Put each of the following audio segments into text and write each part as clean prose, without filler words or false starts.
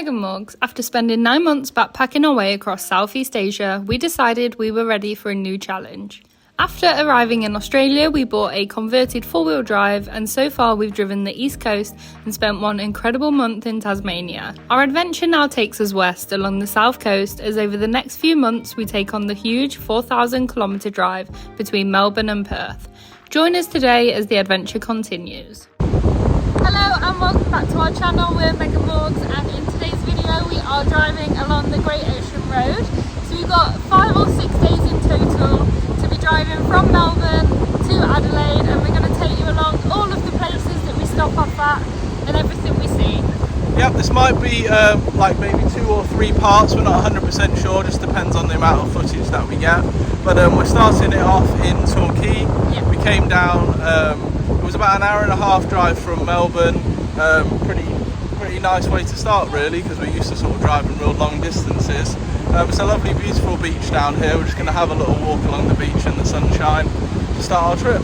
Meg and Morgs. After spending 9 months backpacking our way across Southeast Asia, we decided we were ready for a new challenge. After arriving in Australia, we bought a converted four-wheel drive, and so far we've driven the East Coast and spent one incredible month in Tasmania. Our adventure now takes us west along the South Coast, as over the next few months we take on the huge 4,000-kilometre drive between Melbourne and Perth. Join us today as the adventure continues. Hello and welcome back to our channel. We're Meg and Morgs, and in today's video we are driving along the Great Ocean Road. So we've got 5 or 6 days in total to be driving from Melbourne to Adelaide, and we're going to take you along all of the places that we stop off at and everything we see. Yep, this might be like maybe 2 or 3 parts, we're not 100% sure, just depends on the amount of footage that we get. But we're starting it off in Torquay. Yep. We came down, it was about an hour and a half drive from Melbourne. Pretty nice way to start really, because we're used to sort of driving real long distances. It's a lovely beautiful beach down here. We're just going to have a little walk along the beach in the sunshine to start our trip.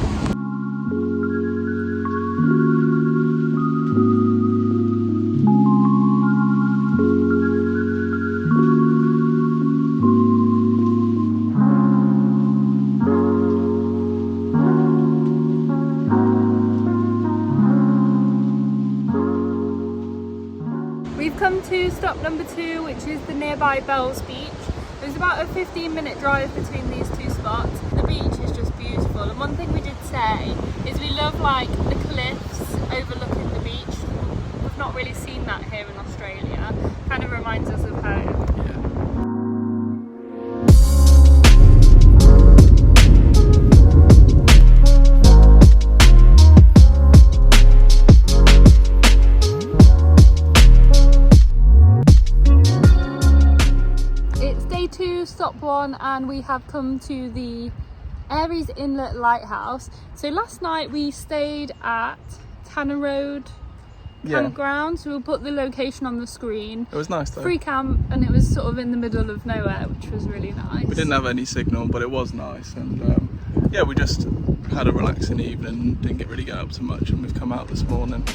We've come to stop number 2, which is the nearby Bells Beach. There's about a 15-minute drive between these two spots. The beach is just beautiful, and one thing we did say is we love like the cliffs overlooking the beach. We've not really seen that here in Australia. Kind of reminds us of home. Stop 1, and we have come to the Aries Inlet Lighthouse. So last night we stayed at Tanner Road campground, so we'll put the location on the screen. It was nice though. Free camp, and it was sort of in the middle of nowhere, which was really nice. We didn't have any signal, but it was nice, and yeah, we just had a relaxing evening, didn't really get up to much, and we've come out this morning.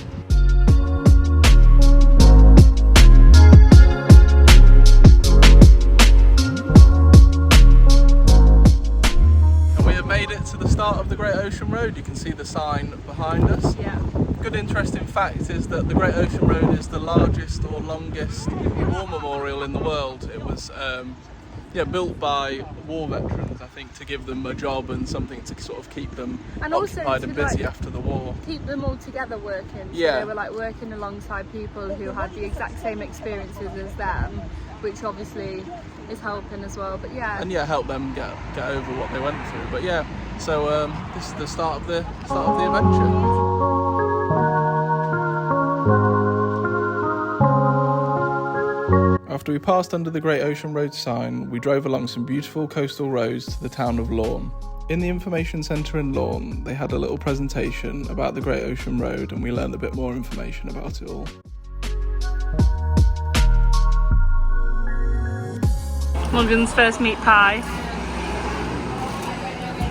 To the start of the Great Ocean Road. You can see the sign behind us. Yeah. Good interesting fact is that the Great Ocean Road is the largest or longest war memorial in the world. It was built by war veterans, I think, to give them a job and something to sort of keep them occupied and busy after the war. Keep them all together working. So they were like working alongside people who had the exact same experiences as them, which obviously is helping as well. But help them get over what they went through. But so this is the start of the adventure. After we passed under the Great Ocean Road sign, we drove along some beautiful coastal roads to the town of Lorne. In the information centre in Lorne, they had a little presentation about the Great Ocean Road, and we learned a bit more information about it all. Morgan's first meat pie.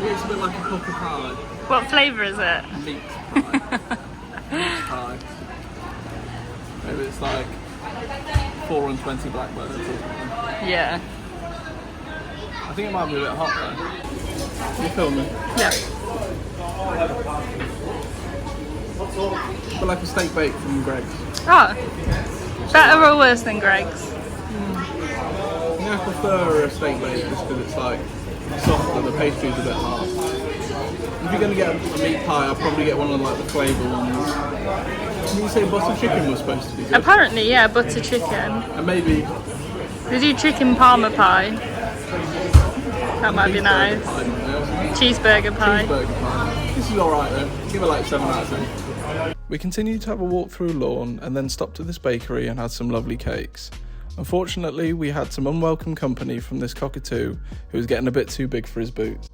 It's a bit like a poker pie. What flavour is it? Meat pie. Meat pie. Maybe it's like 420 blackbirds or something. Yeah. I think it might be a bit hot though. You filming? Yeah. But like a steak bake from Greg's. Oh. Better or worse than Greg's? I prefer a steak bake just because it's like soft and the pastry's a bit hard. If you're going to get a meat pie, I'll probably get one of like the flavour ones. Did you say butter chicken was supposed to be good? Apparently, yeah, butter chicken. And maybe they do chicken parma pie. That might be nice. Cheeseburger pie. Cheeseburger pie. This is alright though. Give it like 7 out of 10. We continued to have a walk through Lorne and then stopped at this bakery and had some lovely cakes. Unfortunately, we had some unwelcome company from this cockatoo who was getting a bit too big for his boots.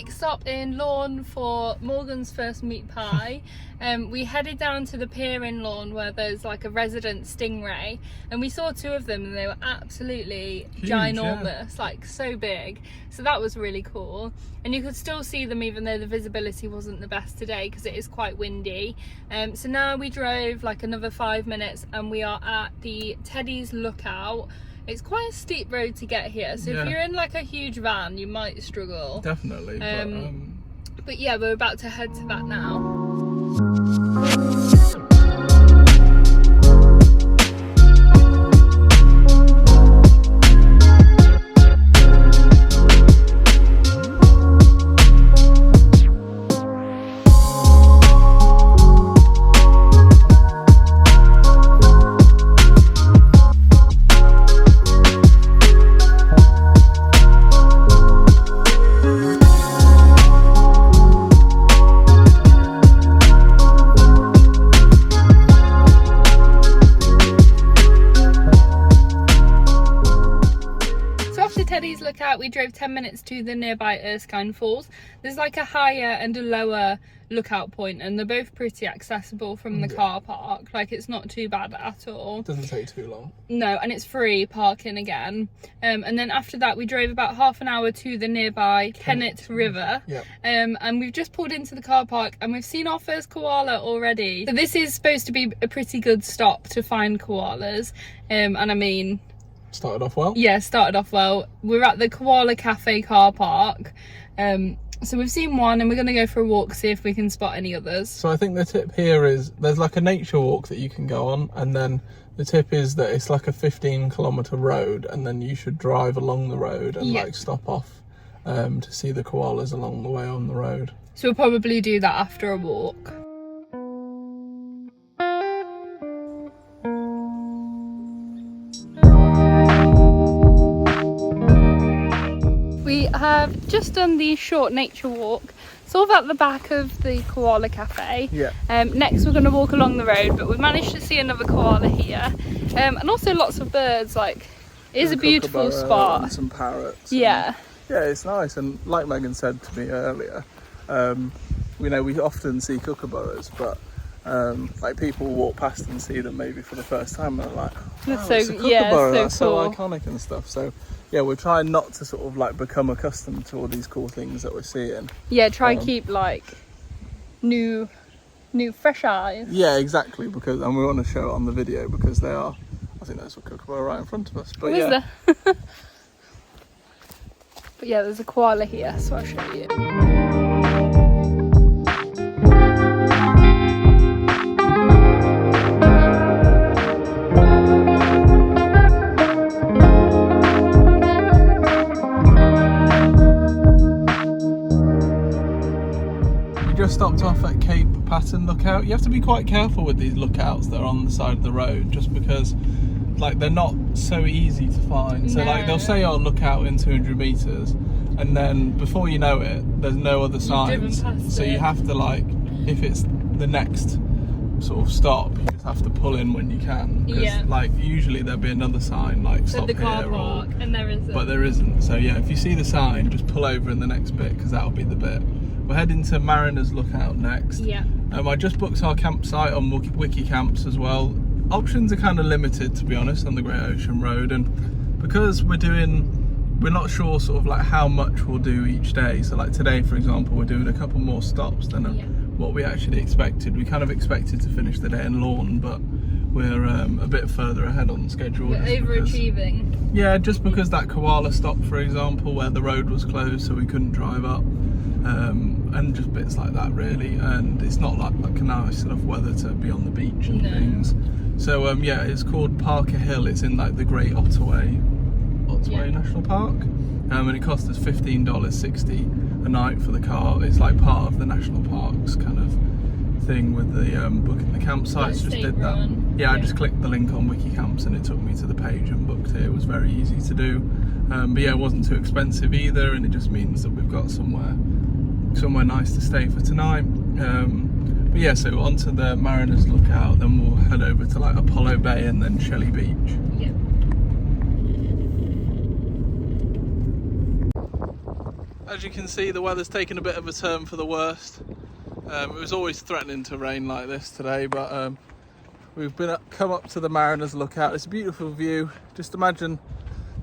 quick stop in Lorne for Morgan's first meat pie. We headed down to the pier in Lorne where there's like a resident stingray, and we saw 2 of them and they were absolutely huge, ginormous, like so big. So that was really cool, and you could still see them even though the visibility wasn't the best today because it is quite windy. So now we drove like another 5 minutes and we are at the Teddy's Lookout. It's quite a steep road to get here, so if you're in like a huge van you might struggle. Definitely. But yeah, we're about to head to that now. We drove 10 minutes to the nearby Erskine Falls. There's like a higher and a lower lookout point, and they're both pretty accessible from the car park. Like, it's not too bad at all. Doesn't take too long. No, and it's free parking again. And then after that we drove about half an hour to the nearby Kennet River. And we've just pulled into the car park and we've seen our first koala already. So this is supposed to be a pretty good stop to find koalas. And I mean, started off well. Yeah, started off well. We're at the Koala Cafe car park. So we've seen one and we're going to go for a walk, see if we can spot any others. So I think the tip here is there's like a nature walk that you can go on, and then the tip is that it's like a 15-kilometre road, and then you should drive along the road and like stop off to see the koalas along the way on the road. So we'll probably do that after a walk. We have just done the short nature walk, sort of at the back of the Koala Cafe. Next we're going to walk along the road, but we've managed to see another koala here, and also lots of birds. Like, it is a beautiful spot. And some parrots. Yeah, it's nice. And like Megan said to me earlier, we often see kookaburras, but like people walk past and see them maybe for the first time and they're like, that's it's a kookaburra, that's cool. so iconic and stuff. So yeah, we're trying not to sort of like become accustomed to all these cool things that we're seeing. Yeah, try and keep like new fresh eyes. Yeah, exactly, because and we want to show it on the video because they are, I think there's a kookaburra right in front of us. But is there? But yeah, there's a koala here, so I'll show you. Stopped off at Cape Patton Lookout. You have to be quite careful with these lookouts that are on the side of the road, just because like they're not so easy to find. So like they'll say, oh, look out in 200 meters, and then before you know it there's no other signs, so you have to, like, if it's the next sort of stop, you just have to pull in when you can, because like usually there'll be another sign like stop at the car here, park, and there isn't. But there isn't. So yeah, if you see the sign, just pull over in the next bit, because that'll be the bit. We're heading to Mariner's Lookout next. I just booked our campsite on Wiki Camps as well. Options are kind of limited, to be honest, on the Great Ocean Road, and because we're not sure sort of like how much we'll do each day. So like today, for example, we're doing a couple more stops than what we actually expected. We kind of expected to finish the day in Lorne, but we're a bit further ahead on schedule. We're overachieving. Yeah, just because that koala stop, for example, where the road was closed so we couldn't drive up. And just bits like that, really, and it's not like a nice enough weather to be on the beach and things. So yeah, it's called Parker Hill. It's in like the Great Otway National Park, and it cost us $15.60 a night for the car. It's like part of the national parks kind of thing with the booking the campsites. Just did that. Yeah, I just clicked the link on Wiki Camps and it took me to the page and booked it. It was very easy to do, but yeah, it wasn't too expensive either, and it just means that we've got somewhere nice to stay for tonight. But yeah, so onto the Mariner's Lookout, then we'll head over to like Apollo Bay and then Shelley Beach. As you can see, the weather's taken a bit of a turn for the worst. It was always threatening to rain like this today, but we've come up to the Mariners Lookout. It's a beautiful view. Just imagine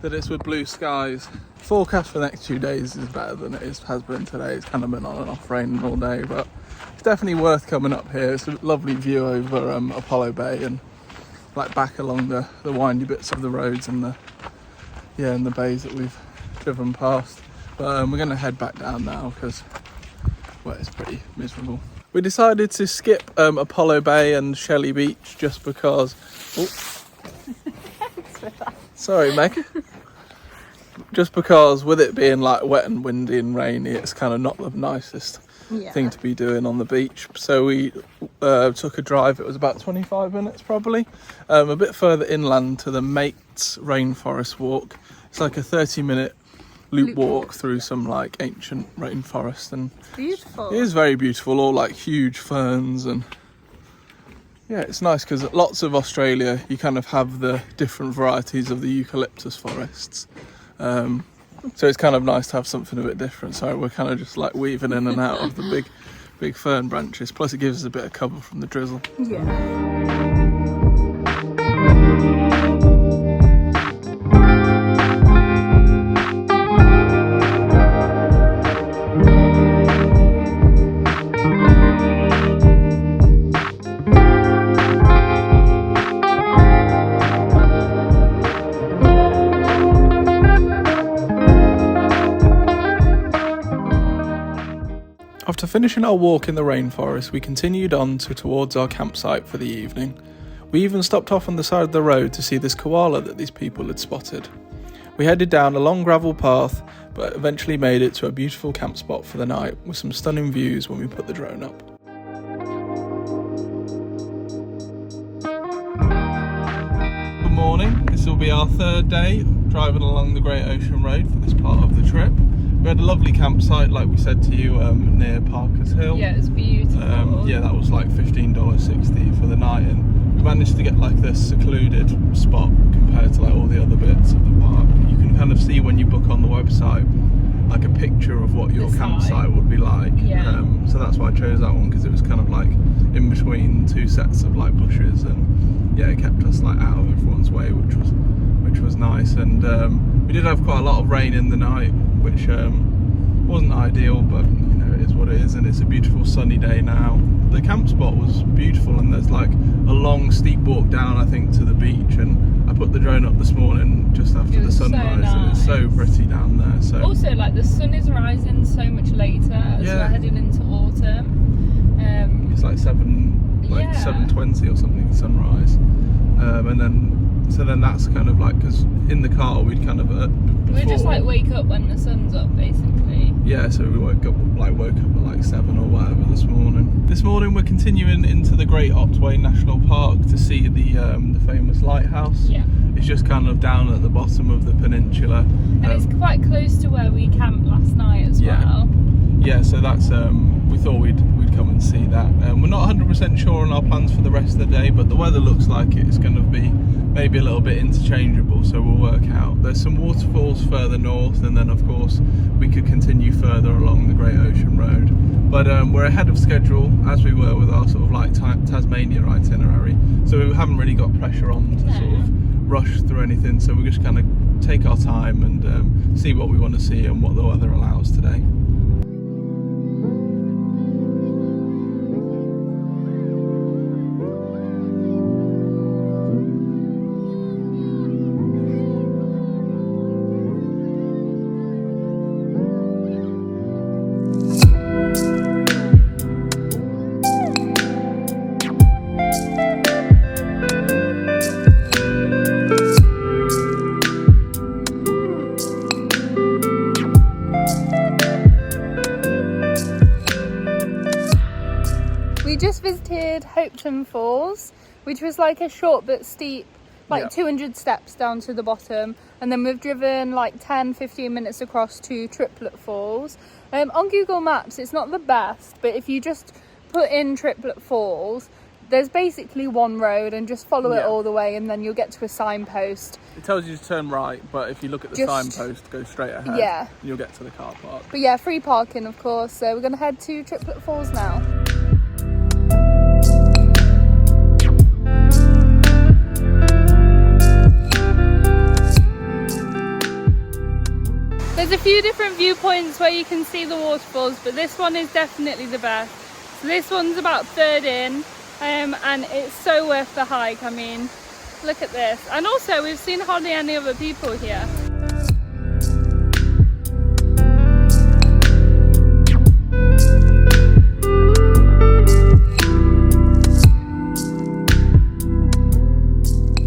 that it's with blue skies. Forecast for the next 2 days is better than it has been today. It's kind of been on and off raining all day, but it's definitely worth coming up here. It's a lovely view over Apollo Bay and like back along the windy bits of the roads and the bays that we've driven past. But we're going to head back down now because it's pretty miserable. We decided to skip Apollo Bay and Shelley Beach just because... Sorry, Meg. Just because with it being like wet and windy and rainy, it's kind of not the nicest thing to be doing on the beach. So we took a drive. It was about 25 minutes probably, a bit further inland to the Mates Rainforest Walk. It's like a 30-minute loop walk through some like ancient rainforest, and beautiful. It is very beautiful, all like huge ferns, and yeah, it's nice because lots of Australia you kind of have the different varieties of the eucalyptus forests, so it's kind of nice to have something a bit different. So we're kind of just like weaving in and out of the big fern branches, plus it gives us a bit of cover from the drizzle. After finishing our walk in the rainforest, we continued on towards our campsite for the evening. We even stopped off on the side of the road to see this koala that these people had spotted. We headed down a long gravel path, but eventually made it to a beautiful camp spot for the night with some stunning views when we put the drone up. Good morning, this will be our third day driving along the Great Ocean Road for this part of the trip. We had a lovely campsite, like we said to you, near Parker's Hill. Yeah, it's beautiful. Yeah, that was like $15.60 for the night, and we managed to get like this secluded spot compared to like all the other bits of the park. You can kind of see when you book on the website like a picture of what your campsite would be like. Yeah. So that's why I chose that one, because it was kind of like in between two sets of like bushes, and yeah, it kept us like out of everyone's way, which was nice. And we did have quite a lot of rain in the night, which wasn't ideal, but you know, it is what it is, and it's a beautiful sunny day now. The camp spot was beautiful, and there's like a long steep walk down, I think, to the beach, and I put the drone up this morning just after the sunrise, and it's so pretty down there. So also, like, the sun is rising so much later as we're heading into autumn. It's like 7:20 or something sunrise, and then that's kind of like, because in the car we'd kind of we just like wake up when the sun's up, basically. Yeah, so we woke up at like 7 or whatever this morning. This morning we're continuing into the Great Otway National Park to see the famous lighthouse. Yeah. It's just kind of down at the bottom of the peninsula. And it's quite close to where we camped last night as well. Yeah, so that's we thought we'd come and see that. We're not 100% sure on our plans for the rest of the day, but the weather looks like it's going to be maybe a little bit interchangeable, so we'll work out. There's some waterfalls further north, and then of course we could continue further along the Great Ocean Road. But we're ahead of schedule, as we were with our sort of like Tasmania itinerary, so we haven't really got pressure on to sort of rush through anything, so we're just kind of take our time and see what we want to see and what the weather allows today. We just visited Hopetoun Falls, which was like a short but steep, like 200 steps down to the bottom, and then we've driven like 10-15 minutes across to Triplet Falls. On Google Maps it's not the best, but if you just put in Triplet Falls, there's basically one road, and just follow it Yeah. all the way, and then you'll get to a signpost. It tells you to turn right, but if you look at the signpost, go straight ahead. Yeah. And you'll get to the car park. But yeah, free parking, of course. So we're going to head to Triplet Falls now. There's a few different viewpoints where you can see the waterfalls, but this one is definitely the best. So this one's about third in, and it's so worth the hike. I mean, look at this. And also, we've seen hardly any other people here.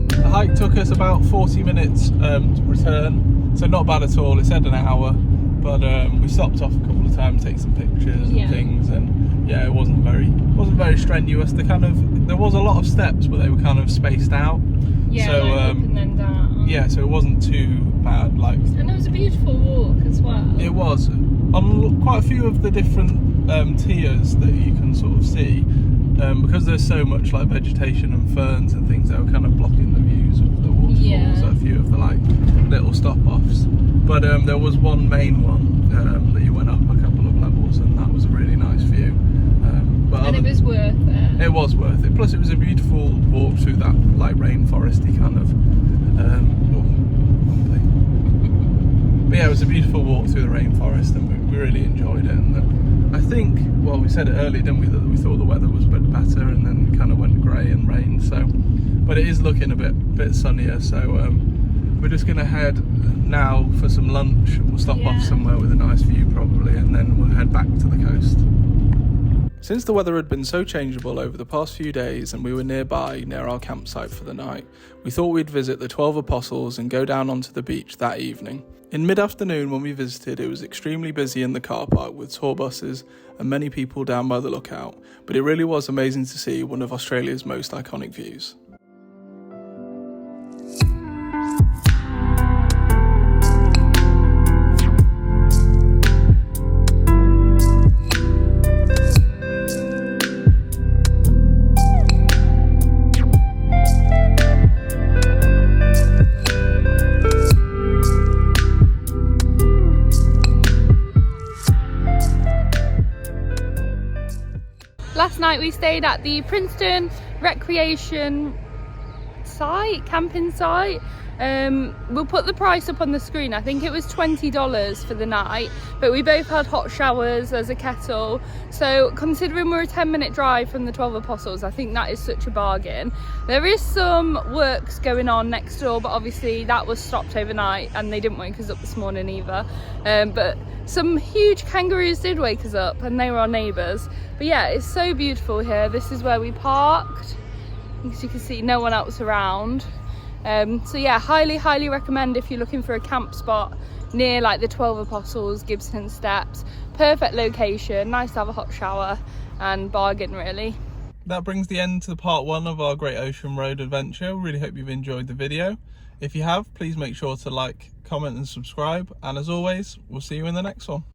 The hike took us about 40 minutes to return, so not bad at all. It said an hour, but we stopped off a couple of times to take some pictures and things, and yeah, it wasn't very strenuous. There was a lot of steps, but they were kind of spaced out. Yeah, so like up and then down. yeah, so it wasn't too bad. And it was a beautiful walk as well. It was on quite a few of the different tiers that you can sort of see, because there's so much like vegetation and ferns and things that were kind of blocking the views of the waterfalls. A few of the like little stop-offs, but there was one main one that you went up a couple of levels, and that was a really nice view. And it was worth it. It was worth it. Plus, it was a beautiful walk through that like rainforesty kind of. But yeah, it was a beautiful walk through the rainforest, and we really enjoyed it. And I think, well, we said it earlier, didn't we, that we thought the weather was a bit better, and then kind of went grey and rained. So, but it is looking a bit sunnier. So we're just gonna head now for some lunch. We'll stop off somewhere with a nice view probably, and then we'll head back to the coast. Since the weather had been so changeable over the past few days and we were nearby near our campsite for the night, we thought we'd visit the 12 Apostles and go down onto the beach that evening. In mid-afternoon when we visited, it was extremely busy in the car park with tour buses and many people down by the lookout, but it really was amazing to see one of Australia's most iconic views. Last night we stayed at the Princeton Recreation camping site. We'll put the price up on the screen. I think it was $20 for the night, but we both had hot showers as a kettle. So considering we're a 10-minute drive from the 12 Apostles, I think that is such a bargain. There is some works going on next door, but obviously that was stopped overnight and they didn't wake us up this morning either. But some huge kangaroos did wake us up, and they were our neighbours. But yeah, it's so beautiful here. This is where we parked. As you can see, no one else around. So yeah, highly recommend if you're looking for a camp spot near like the 12 Apostles, Gibson Steps. Perfect location, nice to have a hot shower, and bargain really. That brings the end to part 1 of our Great Ocean Road adventure. Really hope you've enjoyed the video. If you have, please make sure to like, comment and subscribe, and as always, we'll see you in the next one.